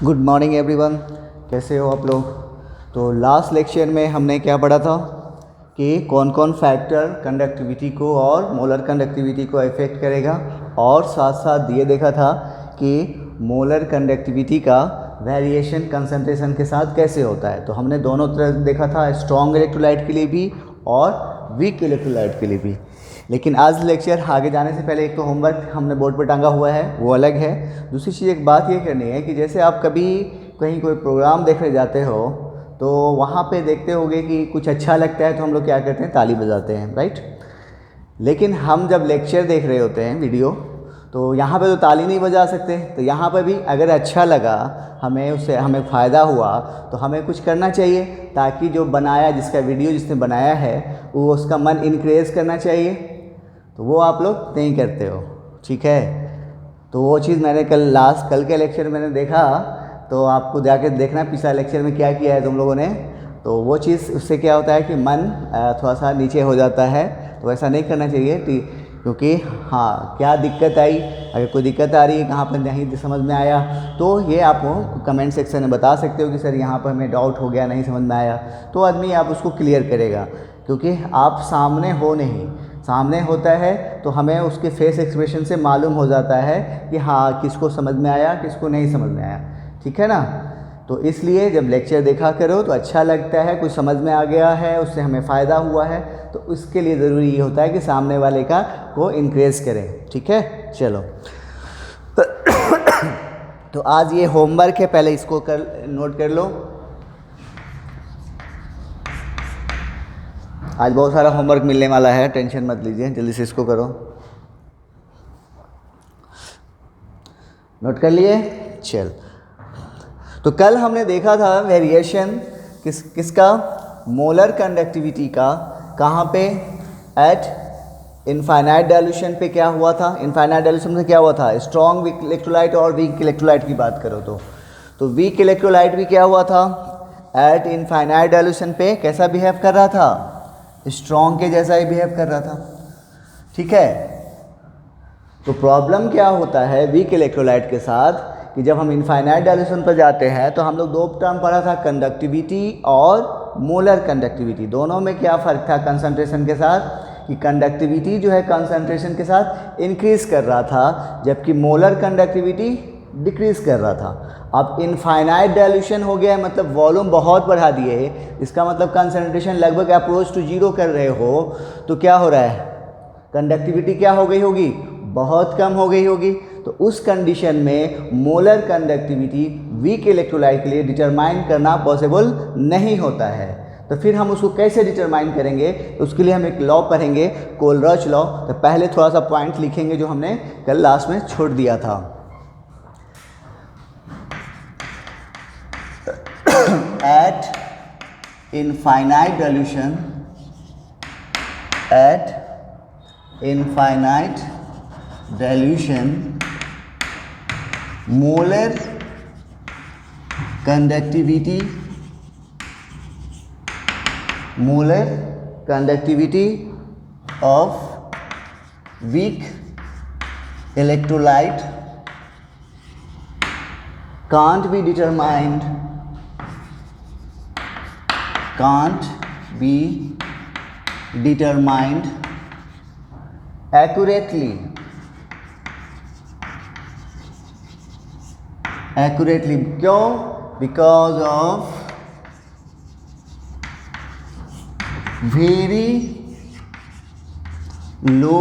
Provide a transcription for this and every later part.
Good morning everyone, कैसे हो आप लोग। तो लास्ट लेक्चर में हमने क्या पढ़ा था कि कौन कौन फैक्टर कंडक्टिविटी को और मोलर कंडक्टिविटी को इफ़ेक्ट करेगा, और साथ साथ ये देखा था कि मोलर कंडक्टिविटी का वेरिएशन कंसंट्रेशन के साथ कैसे होता है। तो हमने दोनों तरह देखा था, स्ट्रॉन्ग इलेक्ट्रोलाइट के लिए भी और वीक इलेक्ट्रोलाइट के लिए भी। लेकिन आज लेक्चर आगे जाने से पहले एक तो होमवर्क हमने बोर्ड पर टांगा हुआ है, वो अलग है। दूसरी चीज़ एक बात ये करनी है कि जैसे आप कभी कहीं कोई प्रोग्राम देखने जाते हो तो वहाँ पे देखते होगे कि कुछ अच्छा लगता है तो हम लोग क्या करते हैं, ताली बजाते हैं, राइट। लेकिन हम जब लेक्चर देख रहे होते हैं वीडियो, तो यहाँ पे तो ताली नहीं बजा सकते। तो यहाँ पर भी अगर अच्छा लगा, हमें उससे हमें फ़ायदा हुआ, तो हमें कुछ करना चाहिए ताकि जो बनाया, जिसका वीडियो जिसने बनाया है, वो उसका मन इनक्रेज करना चाहिए। तो वो आप लोग नहीं करते हो, ठीक है। तो वो चीज़ मैंने कल के लेक्चर मैंने देखा, तो आपको जाके देखना पिछला लेक्चर में क्या किया है तुम लोगों ने। तो वो चीज़, उससे क्या होता है कि मन थोड़ा सा नीचे हो जाता है। तो ऐसा नहीं करना चाहिए, क्योंकि हाँ, क्या दिक्कत आई, अगर कोई दिक्कत आ रही है, कहाँ पर नहीं समझ में आया, तो ये आप कमेंट सेक्शन में बता सकते हो कि सर यहाँ पर हमें डाउट हो गया, नहीं समझ में आया। तो आदमी आप उसको क्लियर करेगा, क्योंकि आप सामने हो नहीं, सामने होता है तो हमें उसके फेस एक्सप्रेशन से मालूम हो जाता है कि हाँ, किसको समझ में आया, किसको नहीं समझ में आया, ठीक है ना। तो इसलिए जब लेक्चर देखा करो तो अच्छा लगता है, कुछ समझ में आ गया है, उससे हमें फ़ायदा हुआ है, तो उसके लिए ज़रूरी ये होता है कि सामने वाले का को इनक्रेज करें, ठीक है। चलो तो आज ये होमवर्क है, पहले इसको नोट कर लो। आज बहुत सारा होमवर्क मिलने वाला है, टेंशन मत लीजिए, जल्दी से इसको करो। नोट कर लिए, चल। तो कल हमने देखा था वेरिएशन किसका, मोलर कंडक्टिविटी का। कहाँ पे, एट इनफाइनाइट डाइल्यूशन पे क्या हुआ था, इनफाइनाइट डाइल्यूशन में क्या हुआ था, स्ट्रॉन्ग इलेक्ट्रोलाइट और वीक इलेक्ट्रोलाइट की बात करो तो वीक इलेक्ट्रोलाइट भी क्या हुआ था, एट इनफाइनाइट डाइल्यूशन पे कैसा बिहेव कर रहा था, स्ट्रॉन्ग के जैसा ही बिहेव कर रहा था, ठीक है। तो प्रॉब्लम क्या होता है वीक इलेक्ट्रोलाइट के साथ कि जब हम इनफाइनाइट डाइल्यूशन पर जाते हैं तो हम लोग दो टर्म पढ़ा था, कंडक्टिविटी और मोलर कंडक्टिविटी। दोनों में क्या फ़र्क था कंसंट्रेशन के साथ, कि कंडक्टिविटी जो है कंसंट्रेशन के साथ इंक्रीज़ कर रहा था, जबकि मोलर कंडक्टिविटी डिक्रीज़ कर रहा था। अब इनफाइनाइट डाइल्यूशन हो गया, मतलब वॉल्यूम बहुत बढ़ा दिए, इसका मतलब कंसंट्रेशन लगभग अप्रोच टू जीरो कर रहे हो, तो क्या हो रहा है, कंडक्टिविटी क्या हो गई होगी, बहुत कम हो गई होगी। तो उस कंडीशन में मोलर कंडक्टिविटी वीक इलेक्ट्रोलाइट के लिए डिटरमाइन करना पॉसिबल नहीं होता है। तो फिर हम उसको कैसे डिटरमाइन करेंगे, तो उसके लिए हम एक लॉ पढ़ेंगे, कोलरॉच लॉ। तो पहले थोड़ा सा पॉइंट लिखेंगे जो हमने कल लास्ट में छोड़ दिया था। Eight infinite dilution, eight infinite dilution molar conductivity of weak electrolyte can't be determined accurately क्यों, because of very low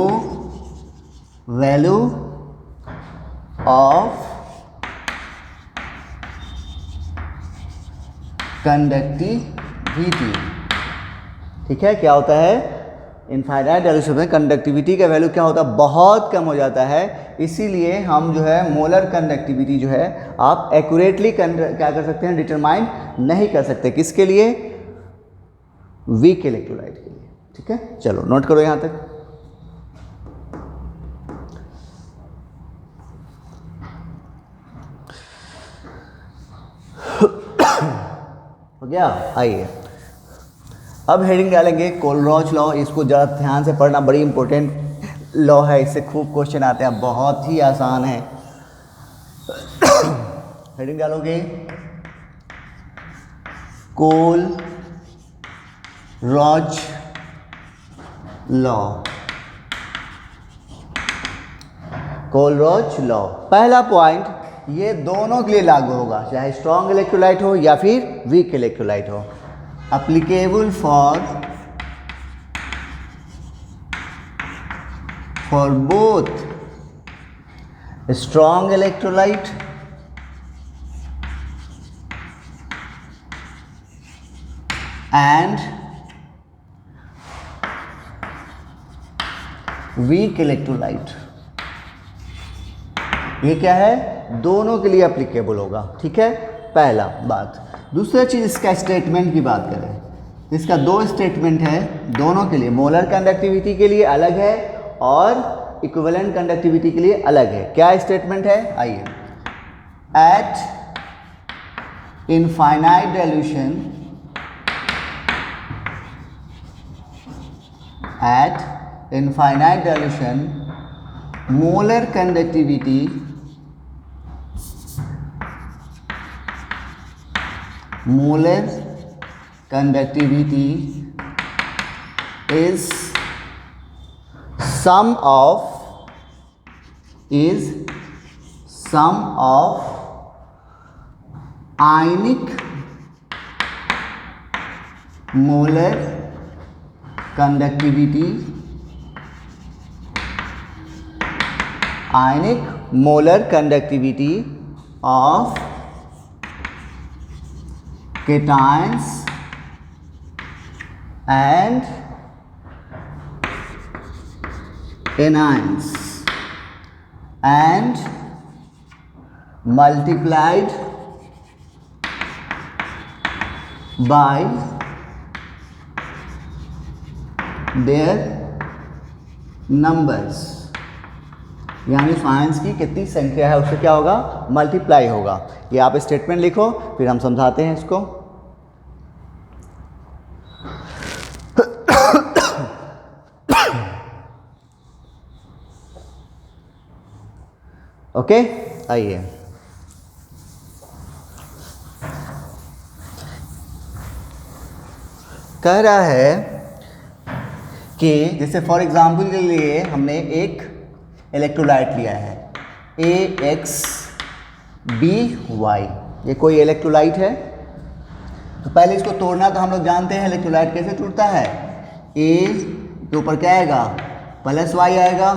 value of conductivity, ठीक है। क्या होता है, इनफाइनाइट डाइल्यूशन में कंडक्टिविटी का वैल्यू क्या होता है, बहुत कम हो जाता है। इसीलिए हम जो है मोलर कंडक्टिविटी जो है आप एक्यूरेटली क्या कर सकते हैं, डिटरमाइन नहीं कर सकते। किसके लिए, वीक इलेक्ट्रोलाइट के लिए, ठीक है। चलो नोट करो यहाँ तक। हो गया, आइए अब हेडिंग डालेंगे कोलरॉच लॉ। इसको ज़रा ध्यान से पढ़ना, बड़ी इंपॉर्टेंट लॉ है, इससे खूब क्वेश्चन आते हैं, बहुत ही आसान है। हेडिंग डालोगे कोल रॉज लॉ। कोल रॉज लॉ पहला पॉइंट ये दोनों के लिए लागू होगा, चाहे स्ट्रॉन्ग इलेक्ट्रोलाइट हो या फिर वीक इलेक्ट्रोलाइट हो। Applicable for both strong electrolyte and weak electrolyte. ये क्या है, दोनों के लिए एप्लीकेबल होगा। ठीक है, पहला बात। दूसरा चीज इसका स्टेटमेंट की बात करें, इसका दो स्टेटमेंट है दोनों के लिए। मोलर कंडक्टिविटी के लिए अलग है और इक्विवेलेंट कंडक्टिविटी के लिए अलग है। क्या स्टेटमेंट है, आइए। Eight infinite dilution, eight infinite dilution molar conductivity is sum of ionic molar conductivity of cations and anions and multiplied by their numbers, यानी आयंस की कितनी संख्या है उससे क्या होगा, मल्टीप्लाई होगा। ये आप स्टेटमेंट लिखो, फिर हम समझाते हैं इसको। ओके, आइए। कह रहा है कि जैसे फॉर एग्जांपल के लिए हमने एक इलेक्ट्रोलाइट लिया है AXBY, ये कोई इलेक्ट्रोलाइट है। तो पहले इसको तोड़ना तो हम लोग जानते हैं इलेक्ट्रोलाइट कैसे टूटता है। A के ऊपर क्या आएगा, प्लस Y आएगा,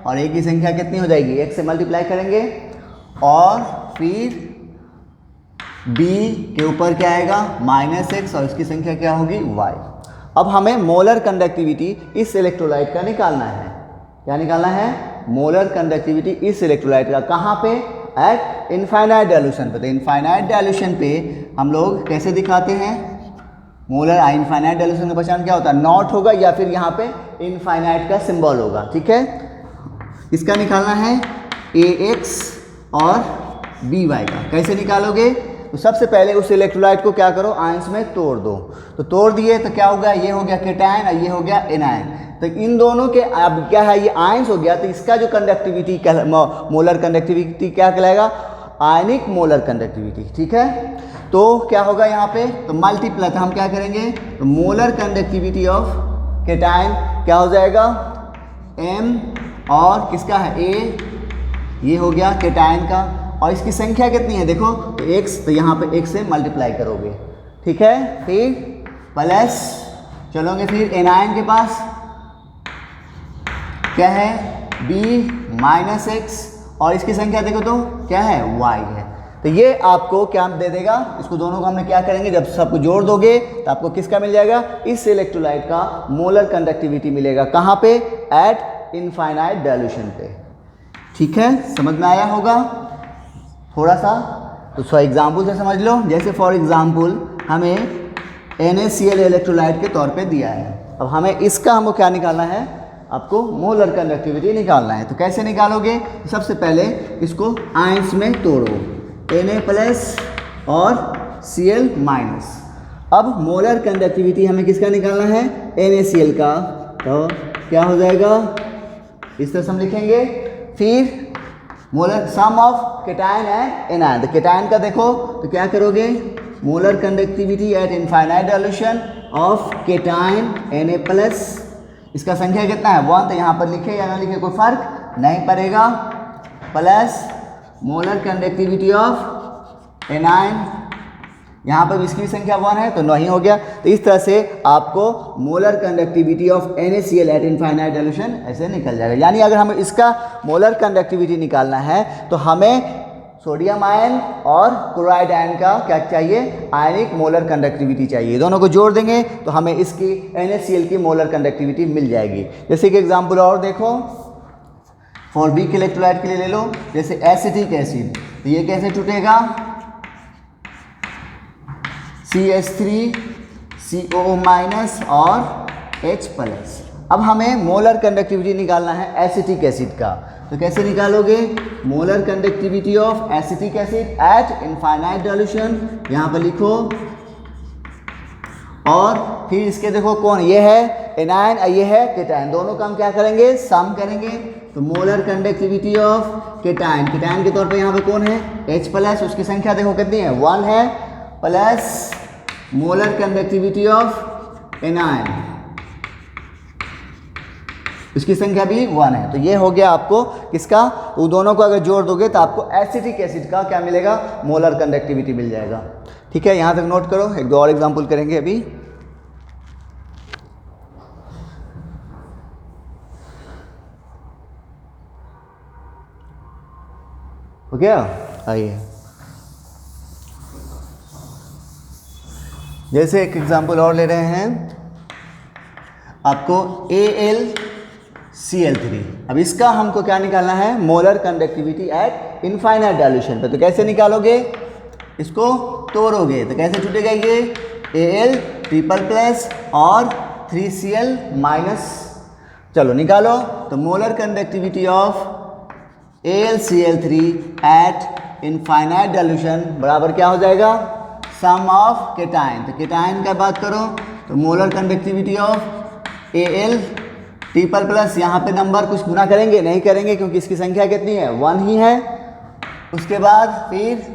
और A की संख्या कितनी हो जाएगी, एक से मल्टीप्लाई करेंगे, और फिर B के ऊपर क्या आएगा, -X, और इसकी संख्या क्या होगी, Y। अब हमें मोलर कंडक्टिविटी इस इलेक्ट्रोलाइट का निकालना है। क्या निकालना है, मोलर कंडक्टिविटी इस इलेक्ट्रोलाइट का। कहाँ पे, एट इनफाइनाइट डाइल्यूशन पे। तो इनफाइनाइट डाइल्यूशन पे हम लोग कैसे दिखाते हैं, मोलर इनफाइनाइट डाइल्यूशन का पहचान क्या होता है, नॉट होगा या फिर यहाँ पे इनफाइनाइट का सिंबल होगा। ठीक है, इसका निकालना है AX और BY का। कैसे निकालोगे, तो सबसे पहले उस इलेक्ट्रोलाइट को क्या करो, आयंस में तोड़ दो। तो तोड़ दिए तो क्या हो गया, ये हो गया केटायन और ये हो गया एनायन। तो इन दोनों के अब क्या है, ये आयंस हो गया, तो इसका जो कंडक्टिविटी मोलर कंडक्टिविटी क्या कहलाएगा, आयनिक मोलर कंडक्टिविटी। ठीक है, तो क्या होगा यहाँ पे, तो मल्टीप्लाई, तो हम क्या करेंगे, तो मोलर कंडक्टिविटी ऑफ केटायन क्या हो जाएगा, M, और किसका है A, ये हो गया केटायन का, और इसकी संख्या कितनी है देखो, तो X, तो यहाँ पे X से मल्टीप्लाई करोगे। ठीक है, फिर प्लस चलोगे फिर एनायन के पास क्या है, B -X, और इसकी संख्या देखो तो क्या है, Y है। तो ये आपको क्या दे देगा, इसको दोनों को हमने क्या करेंगे, जब सबको जोड़ दोगे तो आपको किसका मिल जाएगा, इस इलेक्ट्रोलाइट का मोलर कंडक्टिविटी मिलेगा। कहाँ पे, एट इनफाइनाइट डाइल्यूशन पे। ठीक है, समझ में आया होगा थोड़ा सा। तो फॉर एग्जाम्पल से समझ लो, जैसे फॉर एग्जाम्पल हमें NaCl इलेक्ट्रोलाइट के तौर पे दिया है। अब हमें इसका हमको क्या निकालना है, आपको मोलर कंडक्टिविटी निकालना है। तो कैसे निकालोगे, सबसे पहले इसको आयंस में तोड़ो, Na+ और Cl-। अब मोलर कंडक्टिविटी हमें किसका निकालना है, NaCl का। तो क्या हो जाएगा, इस तरह से हम लिखेंगे। फिर molar sum of cation and anion. तो केटायन का देखो तो क्या करोगे, molar conductivity at infinite dilution of cation Na plus, इसका संख्या कितना है 1, तो यहाँ पर लिखे या ना लिखे कोई फर्क नहीं पड़ेगा, plus molar conductivity of anion, यहाँ पर इसकी संख्या 1 है तो नहीं हो गया। तो इस तरह से आपको molar conductivity of NaCl eight infinite dilution ऐसे निकल जाएगा। यानी अगर हमें इसका मोलर कंडक्टिविटी निकालना है तो हमें सोडियम आयन और क्लोराइड आयन का क्या चाहिए, आयनिक मोलर कंडक्टिविटी चाहिए। दोनों को जोड़ देंगे तो हमें इसकी NaCl की मोलर कंडक्टिविटी मिल जाएगी। जैसे कि एग्जाम्पल और देखो, फॉर वीक इलेक्ट्रोलाइट के लिए ले लो, जैसे एसिटिक एसिड, तो ये कैसे टूटेगा, CH3CO माइनस और H प्लस। अब हमें मोलर कंडक्टिविटी निकालना है एसिटिक एसिड का, तो कैसे निकालोगे, molar conductivity of acetic acid eight infinite dilution, यहाँ पर लिखो, और फिर इसके देखो कौन, ये है एनायन, ये है केटायन, दोनों का हम क्या करेंगे, सम करेंगे। तो molar conductivity of cation, cation के तौर पे यहाँ पे कौन है, H प्लस, उसकी संख्या देखो कितनी है 1 है, plus molar conductivity of anion, उसकी संख्या भी 1 है। तो ये हो गया आपको किसका, वो दोनों को अगर जोड़ दोगे तो आपको एसिटिक एसिड का क्या मिलेगा, मोलर कंडक्टिविटी मिल जाएगा। ठीक है, यहाँ तक नोट करो, एक दो और एग्जाम्पल करेंगे अभी। हो गया, आइए जैसे एक एग्जाम्पल और ले रहे हैं आपको AlCl3। अब इसका हमको क्या निकालना है, molar conductivity at infinite dilution पे। तो कैसे निकालोगे, इसको तोड़ोगे तो कैसे छूटेगा ये, Al ट्रिपल प्लस और 3Cl माइनस, चलो निकालो। तो molar conductivity of AlCl3 eight infinite dilution बराबर क्या हो जाएगा, सम ऑफ केटायन। तो केटायन का बात करो तो molar conductivity of Al triple plus, यहाँ पे नंबर कुछ गुना करेंगे नहीं करेंगे क्योंकि इसकी संख्या कितनी है 1 ही है। उसके बाद फिर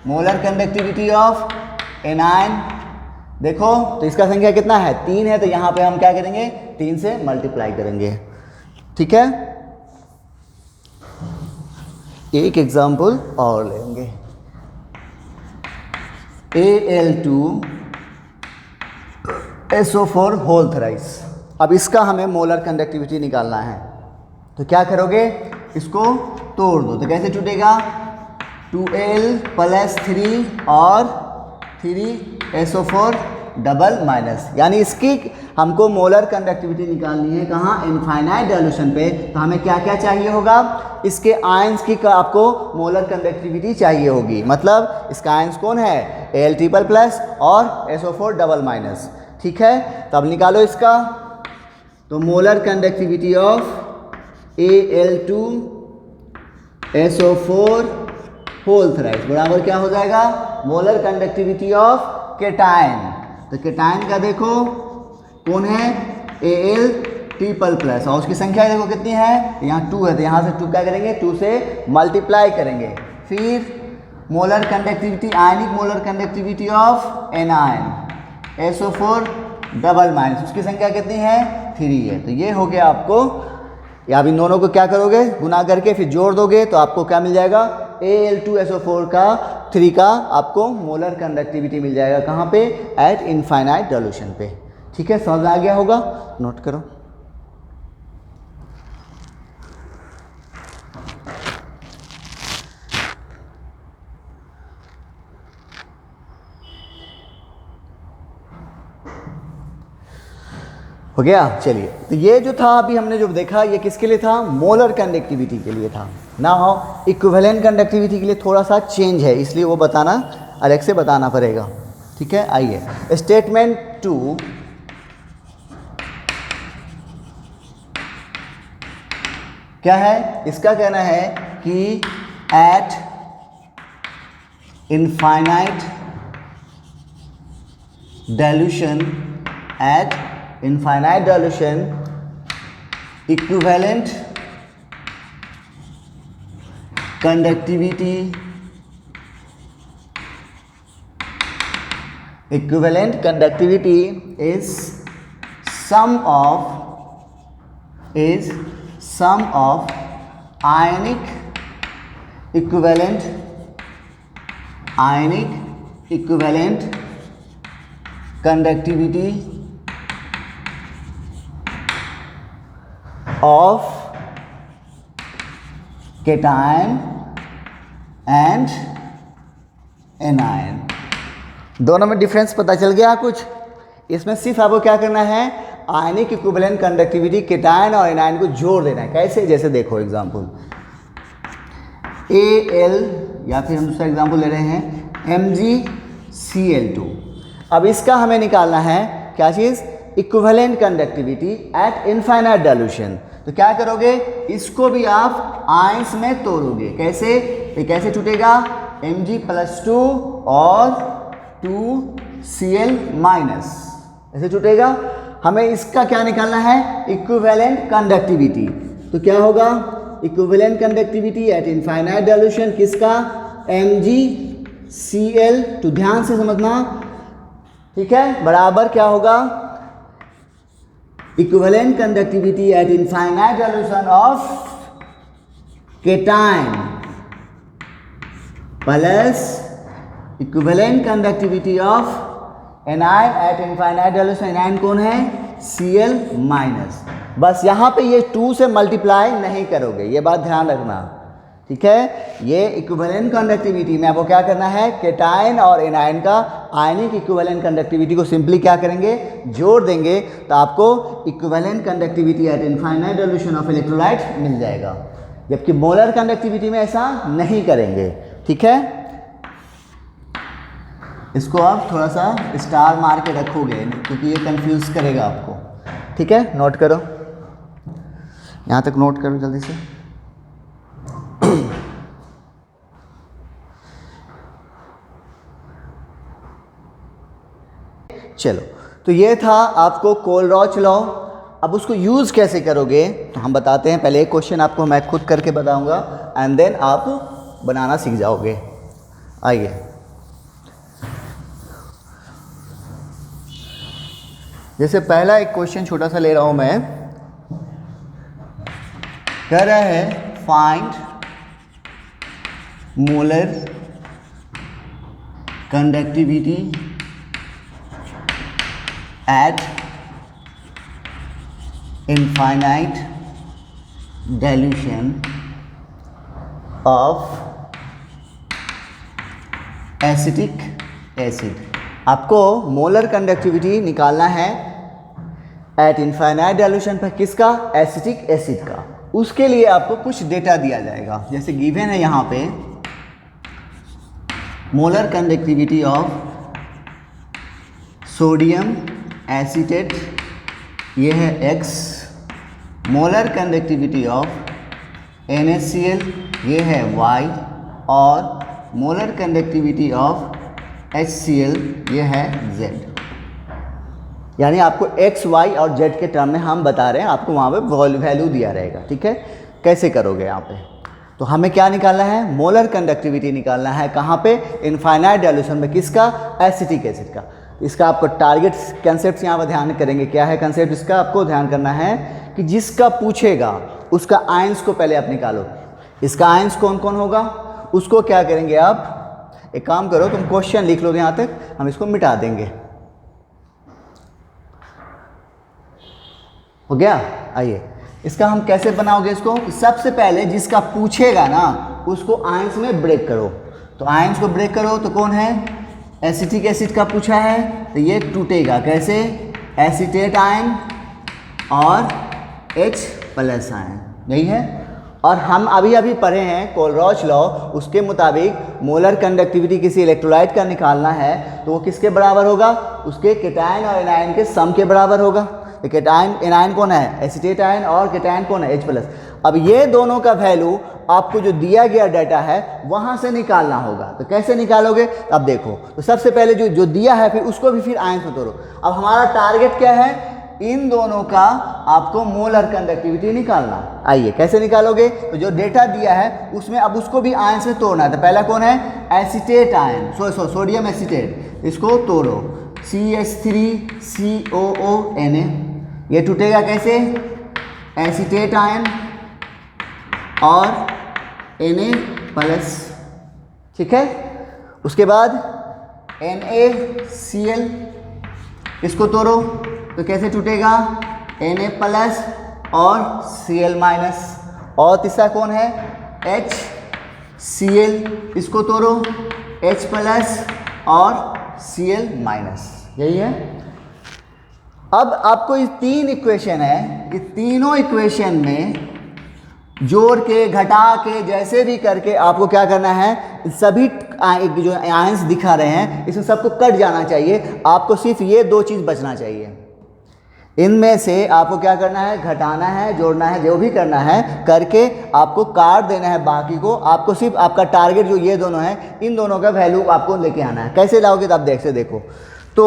मोलर कंडक्टिविटी ऑफ एनायन, देखो तो इसका संख्या कितना है 3 है, तो यहाँ पे हम क्या करेंगे 3 से मल्टीप्लाई करेंगे। ठीक है, एक एग्जाम्पल और लेंगे, Al2SO4 होल थ्राइस। अब इसका हमें मोलर कंडक्टिविटी निकालना है, तो क्या करोगे, इसको तोड़ दो तो कैसे टूटेगा, 2Al प्लस 3 और 3SO4 डबल माइनस, यानी इसकी हमको मोलर कंडक्टिविटी निकालनी है कहाँ, इनफाइनाइट डाइल्यूशन पे। तो हमें क्या क्या चाहिए होगा, इसके आयंस की आपको मोलर कंडक्टिविटी चाहिए होगी, मतलब इसका आयंस कौन है, Al ट्रिपल प्लस और SO4 डबल माइनस। ठीक है, तो अब निकालो इसका, तो molar conductivity of Al2SO4 whole thrice बराबर क्या हो जाएगा, मोलर कंडक्टिविटी ऑफ केटायन। तो केटायन का देखो कौन है, Al ट्रिपल प्लस, और उसकी संख्या देखो कितनी है, यहाँ 2 है, तो यहाँ से 2 क्या करेंगे, 2 से मल्टीप्लाई करेंगे। फिर molar conductivity, ionic molar conductivity of anion SO4 double minus, उसकी संख्या कितनी है 3 है। तो ये हो गया आपको, या इन दोनों को क्या करोगे, गुना करके फिर जोड़ दोगे तो आपको क्या मिल जाएगा, Al2SO4 का 3 का आपको मोलर कंडक्टिविटी मिल जाएगा, कहाँ पे, एट इनफाइनाइट डाइल्यूशन पे। ठीक है, समझ आ गया होगा, नोट करो। हो गया, चलिए। तो ये जो था अभी हमने जो देखा, ये किसके लिए था, मोलर कंडक्टिविटी के लिए था ना। हो इक्विवेलेंट कंडक्टिविटी के लिए थोड़ा सा चेंज है, इसलिए वो बताना अलग से बताना पड़ेगा। ठीक है, आइए स्टेटमेंट 2, क्या है, इसका कहना है कि eight infinite dilution, eight infinite dilution equivalent conductivity, equivalent conductivity is sum of ionic equivalent conductivity of cation and anion। दोनों में डिफरेंस पता चल गया कुछ? इसमें सिर्फ आपको क्या करना है, आयनिक इक्विवेलेंट कंडक्टिविटी केटायन और एनायन को जोड़ देना है। कैसे? जैसे देखो एग्जांपल Al, या फिर हम दूसरा एग्जांपल ले रहे हैं MgCl2। अब इसका हमें निकालना है क्या चीज़, equivalent conductivity at infinite dilution. तो क्या करोगे, इसको भी आप आयंस में तोड़ोगे। कैसे? ये कैसे टूटेगा, Mg+2 और 2Cl- ऐसे टूटेगा। हमें इसका क्या निकालना है, इक्विवेलेंट कंडक्टिविटी। तो क्या होगा, equivalent conductivity at infinite dilution किसका, MgCl। तो ध्यान से समझना, ठीक है, बराबर क्या होगा, equivalent conductivity at infinite dilution of cation plus equivalent conductivity of anion eight infinite dilution. Anion कौन है, Cl-। बस यहाँ पे ये 2 से मल्टीप्लाई नहीं करोगे, ये बात ध्यान रखना, ठीक है। ये इक्विवेलेंट कंडक्टिविटी में आपको क्या करना है, केटायन और एनायन का आयनिक इक्विवेलेंट कंडक्टिविटी को सिंपली क्या करेंगे, जोड़ देंगे। तो आपको equivalent conductivity at infinite dilution of electrolyte मिल जाएगा। जबकि मोलर कंडक्टिविटी में ऐसा नहीं करेंगे, ठीक है। इसको आप थोड़ा सा स्टार मार के रखोगे क्योंकि ये कंफ्यूज करेगा आपको, ठीक है। नोट करो, यहाँ तक नोट करो जल्दी से। चलो, तो ये था आपको कोलरॉच लॉ। अब उसको यूज़ कैसे करोगे तो हम बताते हैं। पहले एक क्वेश्चन आपको मैं खुद करके बताऊंगा एंड देन आप बनाना सीख जाओगे। आइए, जैसे पहला एक क्वेश्चन छोटा सा ले रहा हूं मैं, कह रहा है find molar conductivity at infinite dilution of acetic acid. आपको मोलर कंडक्टिविटी निकालना है एट इनफाइनाइट डाइल्यूशन पर, किसका, एसिटिक एसिड का। उसके लिए आपको कुछ डेटा दिया जाएगा, जैसे गिवन है यहाँ पे molar conductivity of sodium acetate, ये है X, molar conductivity of NaCl, ये है Y, और मोलर कंडक्टिविटी ऑफ HCl, ये है Z। यानी आपको X, Y और Z के टर्म में हम बता रहे हैं, आपको वहाँ पे वैल्यू दिया रहेगा, ठीक है। कैसे करोगे यहाँ पे, तो हमें क्या निकालना है, मोलर कंडक्टिविटी निकालना है। कहाँ पे, इनफाइनाइट डाइल्यूशन में, किसका, एसिटिक एसिड का। इसका आपको टारगेट कंसेप्ट यहाँ पर ध्यान करेंगे। क्या है कंसेप्ट इसका, आपको ध्यान करना है कि जिसका पूछेगा उसका आयंस को पहले आप निकालो। इसका आयंस कौन कौन होगा, उसको क्या करेंगे आप, एक काम करो, तुम क्वेश्चन लिख लो यहाँ तक, हम इसको मिटा देंगे। हो गया। आइए, इसका हम कैसे बनाओगे इसको, सबसे पहले जिसका पूछेगा ना उसको आयंस में ब्रेक करो। तो आयंस को ब्रेक करो तो कौन है, एसिटिक एसिड का पूछा है, तो ये टूटेगा कैसे, एसीटेट आयन और H+ आयन, यही है। और हम अभी अभी पढ़े हैं कोलरॉच लॉ, उसके मुताबिक मोलर कंडक्टिविटी किसी इलेक्ट्रोलाइट का निकालना है तो वो किसके बराबर होगा, उसके केटायन और एनायन के सम के बराबर होगा। तो केटायन एनायन कौन है, एसीटेट आयन, और केटायन कौन है, H+। अब ये दोनों का वैल्यू आपको जो दिया गया डाटा है वहाँ से निकालना होगा। तो कैसे निकालोगे, अब देखो, तो सबसे पहले जो दिया है फिर उसको भी फिर आयंस में तोड़ो। अब हमारा टारगेट क्या है, इन दोनों का आपको मोलर कंडक्टिविटी निकालना। आइए कैसे निकालोगे, तो जो डेटा दिया है उसमें अब उसको भी आयन से तोड़ना है। तो पहला कौन है, एसीटेट आयन, सोडियम एसीटेट, इसको तोड़ो, CH3COO Na, ये टूटेगा कैसे, एसीटेट आयन और Na+, ठीक है। उसके बाद NaCl, इसको तोड़ो तो कैसे टूटेगा, Na+ और Cl-, और तीसरा कौन है, HCl, इसको तोड़ो, H+ और Cl-, यही है। अब आपको ये 3 इक्वेशन है, ये तीनों इक्वेशन में जोड़ के घटा के जैसे भी करके आपको क्या करना है, सभी जो आयंस दिखा रहे हैं इसमें सबको कट जाना चाहिए। आपको सिर्फ ये 2 चीज़ बचना चाहिए, इनमें से आपको क्या करना है, घटाना है, जोड़ना है, जो भी करना है करके आपको काट देना है बाकी को। आपको सिर्फ आपका टारगेट जो ये दोनों है, इन दोनों का वैल्यू आपको लेके आना है। कैसे लाओगे तो आप देखो, तो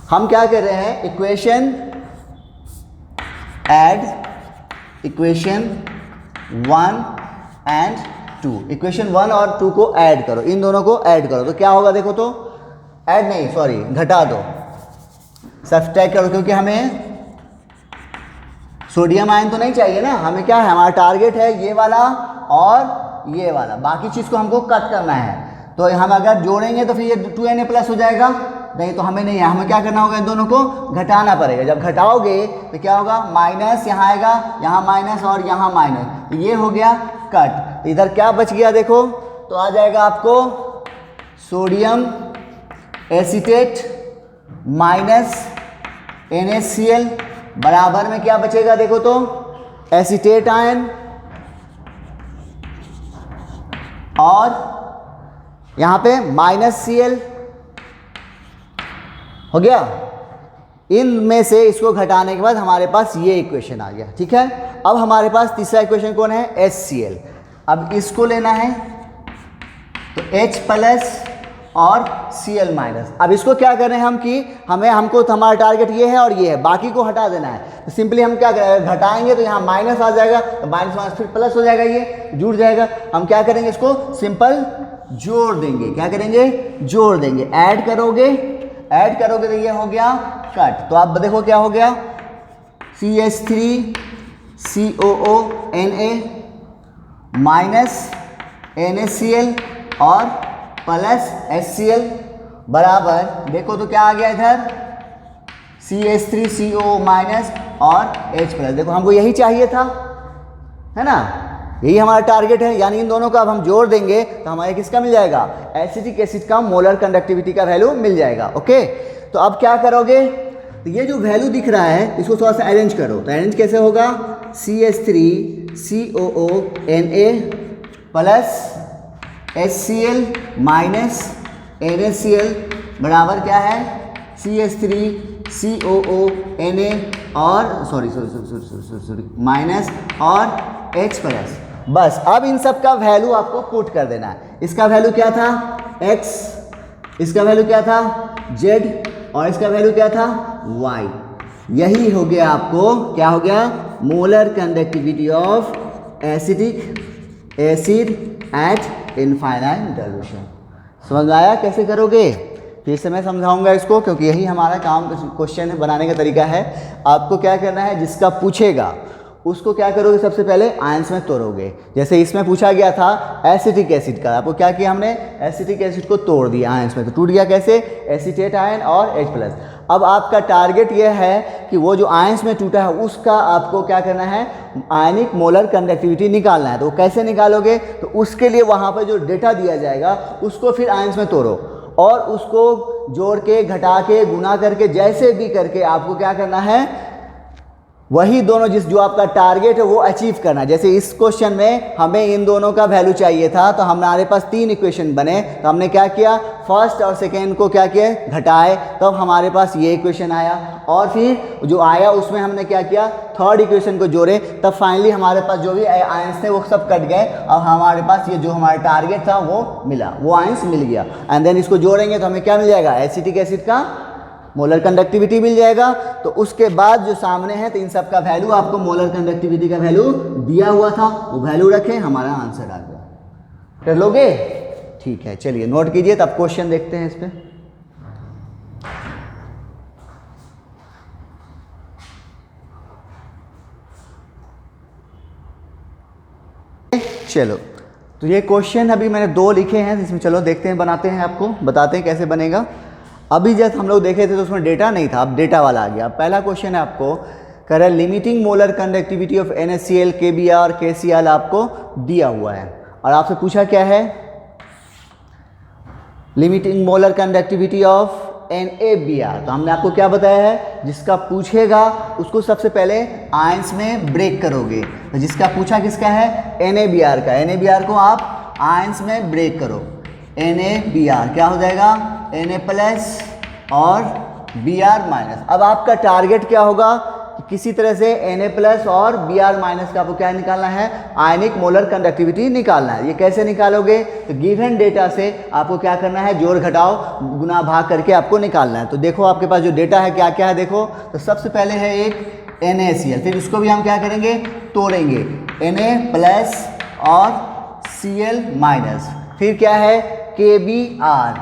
हम क्या कर रहे हैं, equation add equation 1 and 2, equation 1 और 2 को ऐड करो, इन दोनों को ऐड करो तो क्या होगा, देखो तो ऐड नहीं सॉरी घटा दो, सब्ट्रैक्ट करो, क्योंकि हमें सोडियम आयन तो नहीं चाहिए ना, हमें क्या है, हमारा टारगेट है ये वाला और ये वाला, बाकी चीज़ को हमको कट करना है। तो हम अगर जोड़ेंगे तो फिर ये 2Na+ हो जाएगा, नहीं तो हमें नहीं है, हमें क्या करना होगा, इन दोनों को घटाना पड़ेगा। जब घटाओगे तो क्या होगा, माइनस यहाँ आएगा, यहाँ माइनस और यहाँ माइनस, तो ये हो गया कट। इधर क्या बच गया देखो, तो आ जाएगा आपको सोडियम एसीटेट माइनस NaCl बराबर में क्या बचेगा, देखो तो एसीटेट आयन और यहाँ पे -Cl हो गया। इनमें से इसको घटाने के बाद हमारे पास ये इक्वेशन आ गया, ठीक है। अब हमारे पास तीसरा इक्वेशन कौन है, HCl। अब इसको लेना है तो H+ और Cl-। अब इसको क्या कर रहे हैं हम कि हमको हमारा टारगेट ये है और ये है, बाकी को हटा देना है। तो सिंपली हम क्या करेंगे, घटाएंगे तो यहाँ माइनस आ जाएगा, तो माइनस फिर प्लस हो जाएगा, ये जुड़ जाएगा। हम क्या करेंगे, इसको सिंपल जोड़ देंगे। क्या करेंगे, जोड़ देंगे। ऐड करोगे तो ये हो गया कट। तो आप देखो क्या हो गया, CH3COO Na NaCl और प्लस HCl बराबर, देखो तो क्या आ गया इधर, CH3COO- और H+। देखो हमको यही चाहिए था, है ना, यही हमारा टारगेट है। यानी इन दोनों का अब हम जोड़ देंगे तो हमारे किसका मिल जाएगा, एसिटिक एसिड का मोलर कंडक्टिविटी का वैल्यू मिल जाएगा। ओके, तो अब क्या करोगे, तो ये जो वैल्यू दिख रहा है इसको थोड़ा सा अरेंज करो। तो अरेंज कैसे होगा, CH3COO Na plus HCl minus NaCl बराबर क्या है, CH3COO Na और सॉरी माइनस और H+। बस अब इन सब का वैल्यू आपको पुट कर देना है। इसका वैल्यू क्या था, x, इसका वैल्यू क्या था, z, और इसका वैल्यू क्या था, y। यही हो गया आपको, क्या हो गया, molar conductivity of acetic acid eight infinite dilution. समझ में आया कैसे करोगे, फिर से मैं समझाऊंगा इसको, क्योंकि यही हमारा काम क्वेश्चन बनाने का तरीका है। आपको क्या करना है, जिसका पूछेगा उसको क्या करोगे, सबसे पहले आयंस में तोड़ोगे। जैसे इसमें पूछा गया था एसिटिक एसिड का, आपको क्या किया हमने, एसिटिक एसिड को तोड़ दिया आयंस में, तो टूट गया कैसे, एसीटेट आयन और H+। अब आपका टारगेट यह है कि वो जो आयंस में टूटा है उसका आपको क्या करना है, आयनिक मोलर कंडक्टिविटी निकालना है। तो कैसे निकालोगे, तो उसके लिए वहाँ पर जो डेटा दिया जाएगा उसको फिर आयंस में तोड़ो और उसको जोड़ के घटा के गुना करके जैसे भी करके आपको क्या करना है, वही दोनों जो आपका टारगेट है वो अचीव करना। जैसे इस क्वेश्चन में हमें इन दोनों का वैल्यू चाहिए था, तो हमारे पास 3 इक्वेशन बने, तो हमने क्या किया, फर्स्ट और सेकेंड को क्या किया, घटाए, तब हमारे पास ये इक्वेशन आया, और फिर जो आया उसमें हमने क्या किया, थर्ड इक्वेशन को जोड़े, तब फाइनली हमारे पास जो भी आयंस थे वो सब कट गए, और हमारे पास ये जो हमारा टारगेट था वो मिला, वो आयंस मिल गया। एंड देन इसको जोड़ेंगे तो हमें क्या मिल जाएगा, एसिटिक एसिड का मोलर कंडक्टिविटी मिल जाएगा। तो उसके बाद जो सामने है, तो इन सब का वैल्यू आपको मोलर कंडक्टिविटी का वैल्यू दिया हुआ था, वो वैल्यू रखें, हमारा आंसर आ गया। कर लोगे? ठीक है, चलिए नोट कीजिए, तब क्वेश्चन देखते हैं इस पे। चलो, तो ये क्वेश्चन अभी मैंने 2 लिखे हैं, इसमें चलो देखते हैं, बनाते हैं, आपको बताते हैं कैसे बनेगा। अभी जब हम लोग देखे थे तो उसमें डेटा नहीं था, अब डेटा वाला आ गया। पहला क्वेश्चन है आपको, कह रहा है limiting molar conductivity of NaCl KBr KCl आपको दिया हुआ है, और आपसे पूछा क्या है, limiting molar conductivity of NaBr। तो हमने आपको क्या बताया है, जिसका पूछेगा उसको सबसे पहले आयंस में ब्रेक करोगे। तो जिसका पूछा किसका है, NaBr का, NaBr को आप आयंस में ब्रेक करो, NaBr क्या हो जाएगा, Na प्लस और Br माइनस। अब आपका टारगेट क्या होगा कि किसी तरह से Na प्लस और Br माइनस का आपको क्या निकालना है, आयनिक मोलर कंडक्टिविटी निकालना है। ये कैसे निकालोगे, तो गिवन डेटा से आपको क्या करना है, जोड़ घटाओ गुना भाग करके आपको निकालना है। तो देखो आपके पास जो डेटा है क्या क्या है, देखो तो सबसे पहले है एक NaCl, फिर उसको भी हम क्या करेंगे, तोड़ेंगे, Na प्लस और Cl माइनस, फिर क्या है KBr,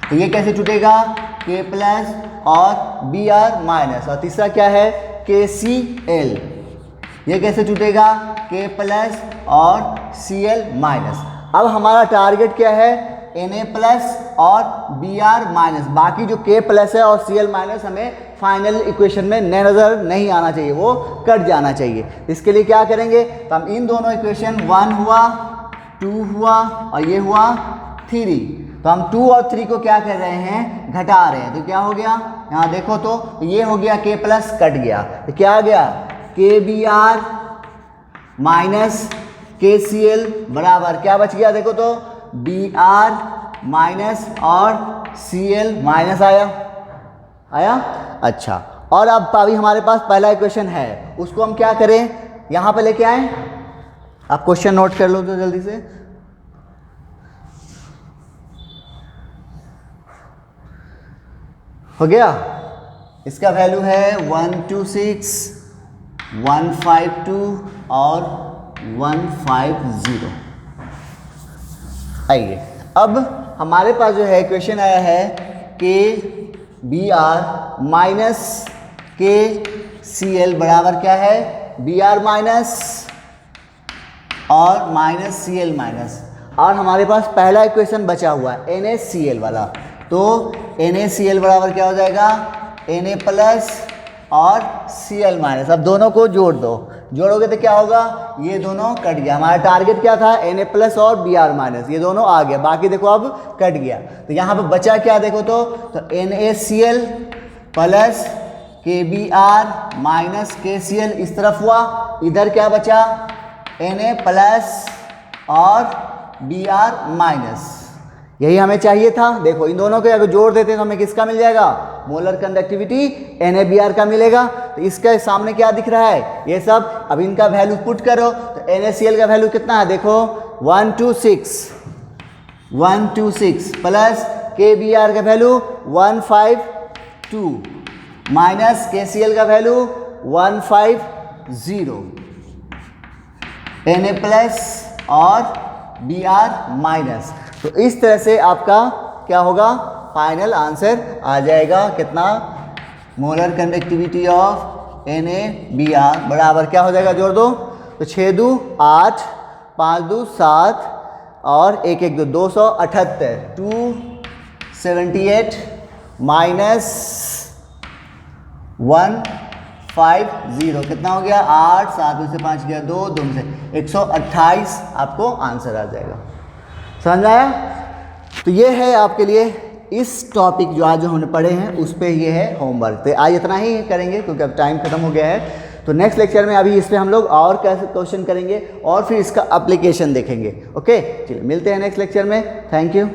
तो ये कैसे छूटेगा, K प्लस और Br माइनस, और तीसरा क्या है KCl, ये कैसे छूटेगा, K प्लस और Cl माइनस। अब हमारा टारगेट क्या है, Na प्लस और Br माइनस, बाकी जो K प्लस है और Cl माइनस हमें फाइनल इक्वेशन में नज़र नहीं आना चाहिए, वो कट जाना चाहिए। इसके लिए क्या करेंगे, तो हम इन दोनों इक्वेशन 1 हुआ, 2 हुआ और ये हुआ 3, तो हम 2 और 3 को क्या कर रहे हैं, घटा रहे हैं। तो क्या हो गया, यहाँ देखो तो ये हो गया K प्लस कट गया, तो क्या आ गया, KBr माइनस KCl बराबर क्या बच गया, देखो तो Br माइनस और Cl माइनस आया। अच्छा, और अब अभी हमारे पास पहला इक्वेशन है, उसको हम क्या करें, यहाँ पे लेके आए। आप क्वेश्चन नोट कर लो तो जल्दी से। हो गया, इसका वैल्यू है 126, 152 और 150। आइए, अब हमारे पास जो है क्वेश्चन आया है KBr माइनस KCl बराबर क्या है, Br माइनस और माइनस Cl माइनस, और हमारे पास पहला इक्वेशन बचा हुआ है NaCl वाला, तो NaCl बराबर क्या हो जाएगा, Na प्लस और Cl माइनस। अब दोनों को जोड़ दो, जोड़ोगे तो क्या होगा, ये दोनों कट गया। हमारा टारगेट क्या था, Na प्लस और Br माइनस, ये दोनों आ गया, बाकी देखो अब कट गया। तो यहाँ पे बचा क्या, देखो तो NaCl plus KBr minus KCl इस तरफ हुआ, इधर क्या बचा, Na प्लस और Br माइनस, यही हमें चाहिए था। देखो इन दोनों को अगर जोड़ देते तो हमें किसका मिल जाएगा, मोलर कंडक्टिविटी NaBr का मिलेगा। तो इसके सामने क्या दिख रहा है, ये सब, अब इनका वैल्यू पुट करो, तो NaCl का वैल्यू कितना है, देखो 126 प्लस KBr का वैल्यू 152 माइनस KCl का वैल्यू 150, Na प्लस और Br माइनस। तो इस तरह से आपका क्या होगा, फाइनल आंसर आ जाएगा, कितना, मोलर कंडक्टिविटी ऑफ NaBr बराबर क्या हो जाएगा, जोड़ दो तो 6 2 8, 5 2 7 और 1 1 2, 278, 278 माइनस 150 कितना हो गया, 8, 7 में से 5 गया 2, 2 में से 128 आपको आंसर आ जाएगा। समझ आया? तो ये है आपके लिए इस टॉपिक जो आज हमने पढ़े हैं उस पर ये है होमवर्क। तो आज इतना ही करेंगे क्योंकि अब टाइम खत्म हो गया है। तो नेक्स्ट लेक्चर में अभी इस पर हम लोग और कैसे क्वेश्चन करेंगे और फिर इसका एप्लीकेशन देखेंगे। ओके, चलिए मिलते हैं नेक्स्ट लेक्चर में। Thank you.